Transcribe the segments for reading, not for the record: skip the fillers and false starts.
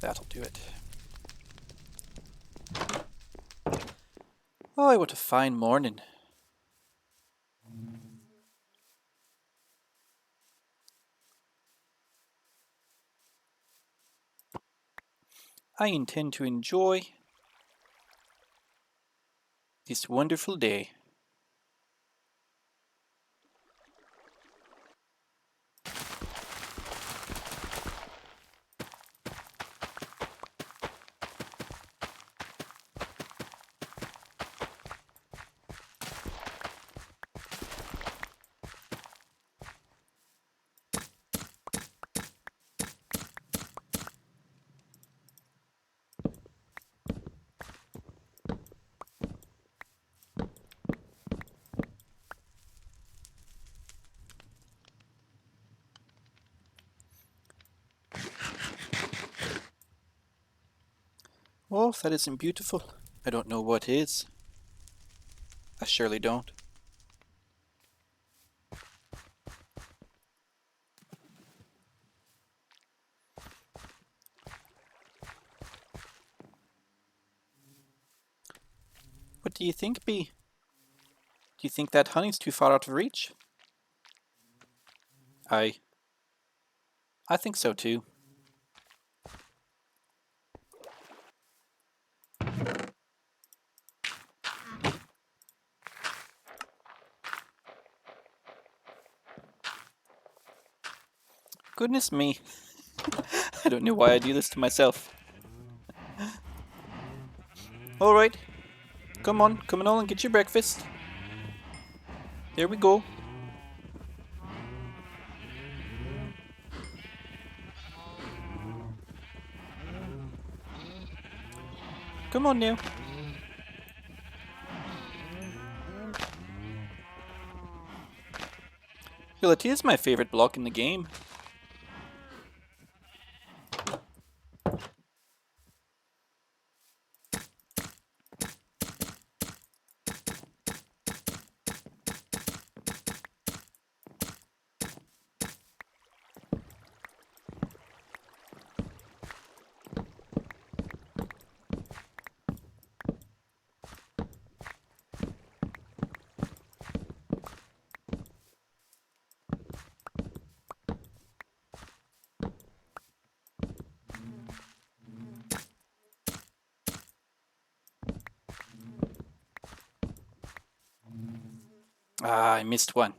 That'll do it. Oh, what a fine morning. I intend to enjoy this wonderful day. Oh, if that isn't beautiful, I don't know what is. I surely don't. What do you think, Bee? Do you think that honey's too far out of reach? I think so too. Goodness me. I don't know why I do this to myself. Alright. Come on and get your breakfast. There we go. Come on now. Well, it is my favorite block in the game. Ah, I missed one.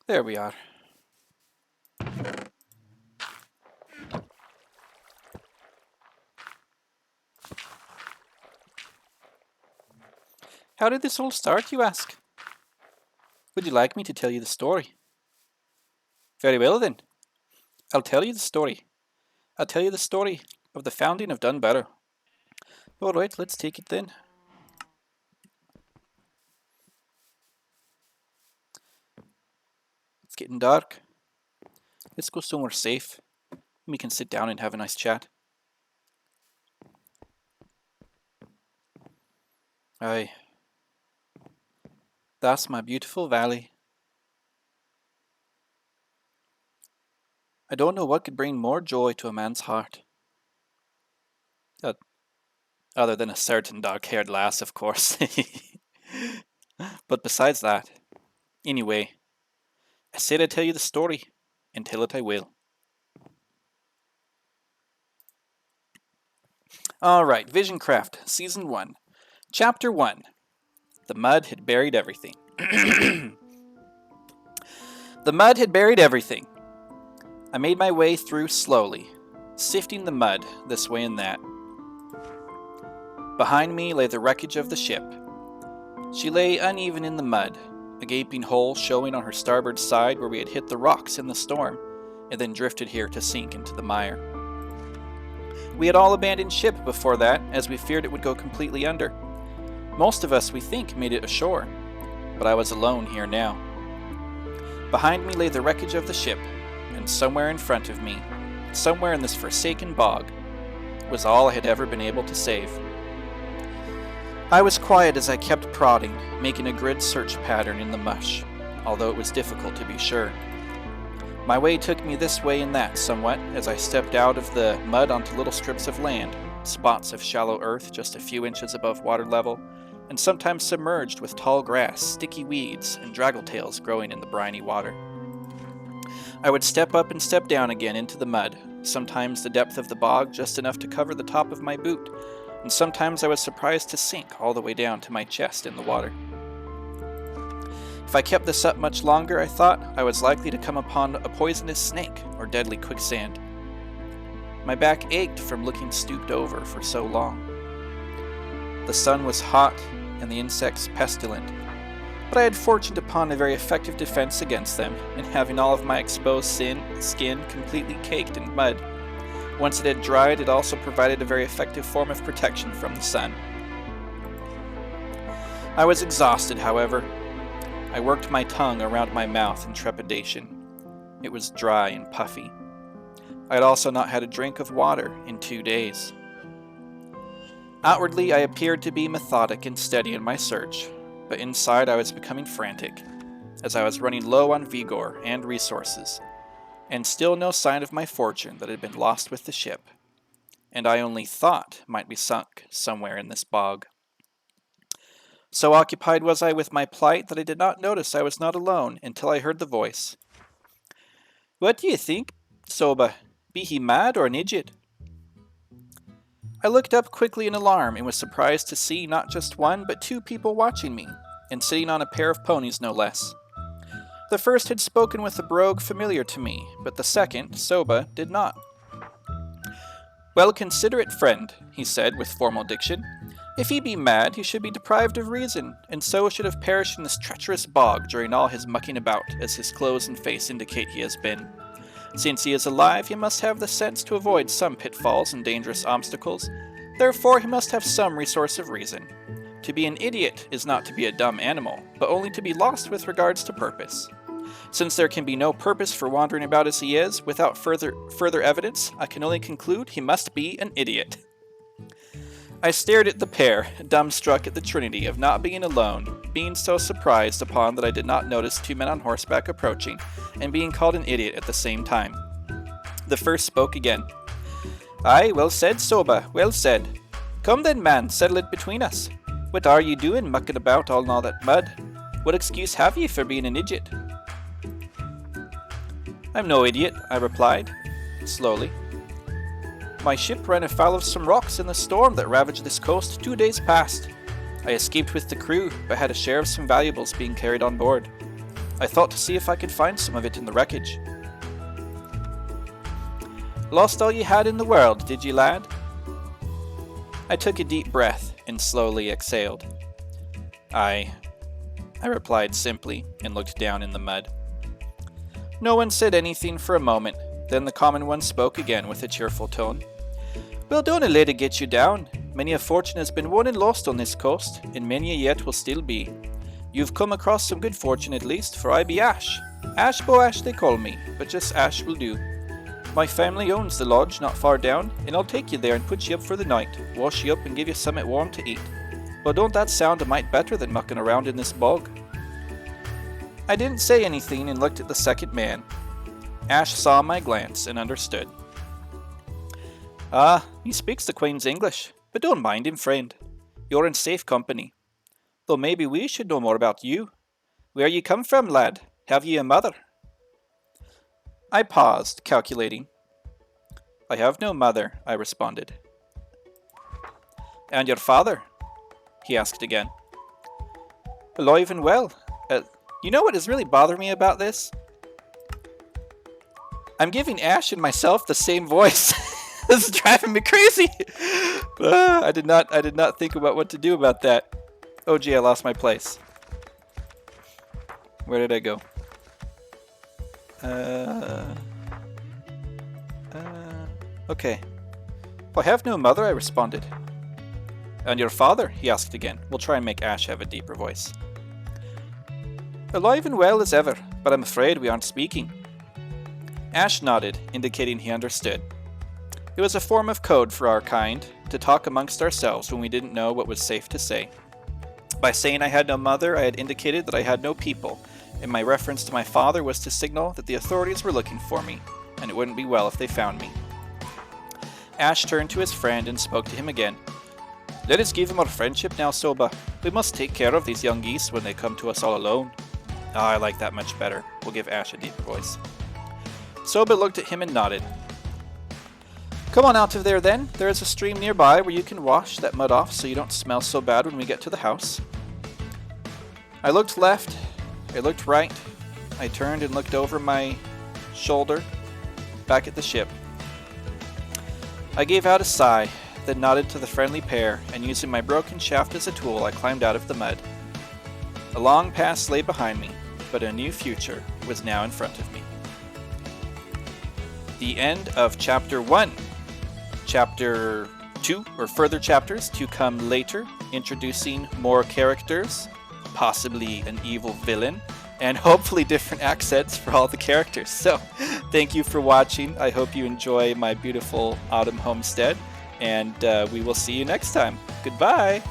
There we are. How did this all start, you ask? Would you like me to tell you the story? Very well then. I'll tell you the story. I'll tell you the story of the founding of Dunbarrow. Alright, let's take it then. It's getting dark. Let's go somewhere safe. We can sit down and have a nice chat. Aye. That's my beautiful valley. I don't know what could bring more joy to a man's heart. Other than a certain dark-haired lass, of course. But besides that, anyway, I said I'd tell you the story, and tell it I will. Alright, VisionCraft, Season 1, Chapter 1. The mud had buried everything. The mud had buried everything. I made my way through slowly, sifting the mud this way and that. Behind me lay the wreckage of the ship. She lay uneven in the mud, a gaping hole showing on her starboard side where we had hit the rocks in the storm, and then drifted here to sink into the mire. We had all abandoned ship before that, as we feared it would go completely under. Most of us, we think, made it ashore, but I was alone here now. Behind me lay the wreckage of the ship, and somewhere in front of me, somewhere in this forsaken bog, was all I had ever been able to save. I was quiet as I kept prodding, making a grid search pattern in the mush, although it was difficult to be sure. My way took me this way and that somewhat as I stepped out of the mud onto little strips of land, spots of shallow earth just a few inches above water level, and sometimes submerged with tall grass, sticky weeds, and draggletails growing in the briny water. I would step up and step down again into the mud, sometimes the depth of the bog just enough to cover the top of my boot, and sometimes I was surprised to sink all the way down to my chest in the water. If I kept this up much longer, I thought, I was likely to come upon a poisonous snake or deadly quicksand. My back ached from looking stooped over for so long. The sun was hot and the insects pestilent, but I had fortuned upon a very effective defense against them in having all of my exposed skin completely caked in mud. Once it had dried, it also provided a very effective form of protection from the sun. I was exhausted, however. I worked my tongue around my mouth in trepidation. It was dry and puffy. I had also not had a drink of water in 2 days. Outwardly, I appeared to be methodic and steady in my search, but inside I was becoming frantic, as I was running low on vigor and resources, and still no sign of my fortune that had been lost with the ship, and I only thought might be sunk somewhere in this bog. So occupied was I with my plight that I did not notice I was not alone until I heard the voice. "What do you think, Soba? Be he mad or an idiot?" I looked up quickly in alarm and was surprised to see not just one but 2 people watching me, and sitting on a pair of ponies no less. The first had spoken with a brogue familiar to me, but the second, Soba, did not. "Well, considerate friend," he said with formal diction, "if he be mad, he should be deprived of reason, and so should have perished in this treacherous bog during all his mucking about, as his clothes and face indicate he has been. Since he is alive, he must have the sense to avoid some pitfalls and dangerous obstacles. Therefore, he must have some resource of reason. To be an idiot is not to be a dumb animal, but only to be lost with regards to purpose. Since there can be no purpose for wandering about as he is, without further evidence, I can only conclude he must be an idiot." I stared at the pair, dumbstruck at the trinity of not being alone, being so surprised upon that I did not notice 2 men on horseback approaching, and being called an idiot at the same time. The first spoke again. "Aye, well said, Soba, well said. Come then, man, settle it between us. What are ye doing, mucking about all in all that mud? What excuse have ye for being an idiot?" "I'm no idiot," I replied, slowly. "My ship ran afoul of some rocks in the storm that ravaged this coast 2 days past. I escaped with the crew, but had a share of some valuables being carried on board. I thought to see if I could find some of it in the wreckage." "Lost all ye had in the world, did ye, lad?" I took a deep breath and slowly exhaled. "Aye," I replied simply, and looked down in the mud. No one said anything for a moment, then the common one spoke again with a cheerful tone. "Well, don't let it get you down. Many a fortune has been won and lost on this coast, and many a yet will still be. You've come across some good fortune at least, for I be Ash. Ash Bo Ash they call me, but just Ash will do. My family owns the lodge not far down, and I'll take you there and put you up for the night, wash you up and give you something warm to eat. Well, don't that sound a mite better than mucking around in this bog?" I didn't say anything and looked at the second man. Ash saw my glance and understood. "Ah, he speaks the Queen's English, but don't mind him, friend. You're in safe company. Though maybe we should know more about you. Where ye come from, lad? Have ye a mother?" I paused, calculating. "I have no mother," I responded. "And your father?" he asked again. "Alive and well. You know what is really bothering me about this? I'm giving Ash and myself the same voice." This is driving me crazy. I did not think about what to do about that. Oh gee, I lost my place. Where did I go? Okay. "I have no mother," I responded. "And your father?" he asked again. We'll try and make Ash have a deeper voice. "Alive and well as ever, but I'm afraid we aren't speaking." Ash nodded, indicating he understood. It was a form of code for our kind, to talk amongst ourselves when we didn't know what was safe to say. By saying I had no mother, I had indicated that I had no people, and my reference to my father was to signal that the authorities were looking for me, and it wouldn't be well if they found me. Ash turned to his friend and spoke to him again. Let us give him our friendship now, Soba. We must take care of these young geese when they come to us all alone. Ah, I like that much better. We'll give Ash a deeper voice. Soba looked at him and nodded. Come on out of there then. There is a stream nearby where you can wash that mud off so you don't smell so bad when we get to the house. I looked left. I looked right. I turned and looked over my shoulder, back at the ship. I gave out a sigh, then nodded to the friendly pair, and using my broken shaft as a tool, I climbed out of the mud. A long past lay behind me, but a new future was now in front of me. The end of Chapter 1. Chapter 2, or further chapters to come later, introducing more characters, possibly an evil villain, and hopefully different accents for all the characters. So, thank you for watching. I hope you enjoy my beautiful autumn homestead, and we will see you next time. Goodbye!